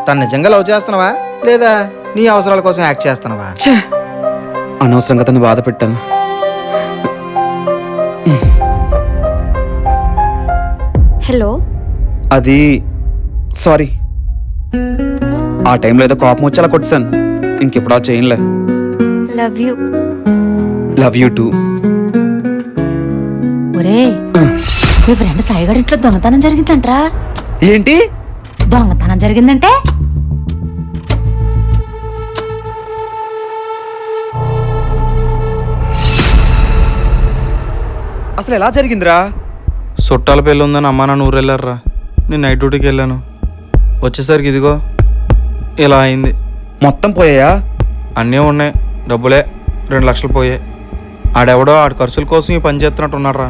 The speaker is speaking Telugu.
తను నిజంగా లవ్ చేస్తున్నావా లేదా నీ అవసరాల కోసం యాక్ట్ చేస్తున్నావా? ఛే, అనవసరంగా తను బాధ పెట్టాను. హలో. అది సారీ, ఆ టైంలో ఏదో కోపం వచ్చేలా కొట్టాను. ఇంకెప్పుడు ఆ చేయనులే. Love you. Love you too. ఒరే, మీ ఫ్రెండ్ సాయిగాడి ఇంట్లో దొంగతనం జరిగిందంట్రా. ఏంటి దొంగతనం జరిగిందంటే అసలు ఎలా జరిగిందిరా? చుట్టాల పెళ్ళి ఉందని అమ్మా నాన్న ఊరు వెళ్ళారా. నేను నైట్ డ్యూటీకి వెళ్ళాను. వచ్చేసరికి ఇదిగో ఇలా అయింది. మొత్తం పోయాయా? అన్నీ ఉన్నాయి, డబ్బులే 2 లక్షలు పోయాయి. ఆడెవడో ఆడి ఖర్చుల కోసం ఈ పని చేస్తున్నట్టు ఉన్నారా.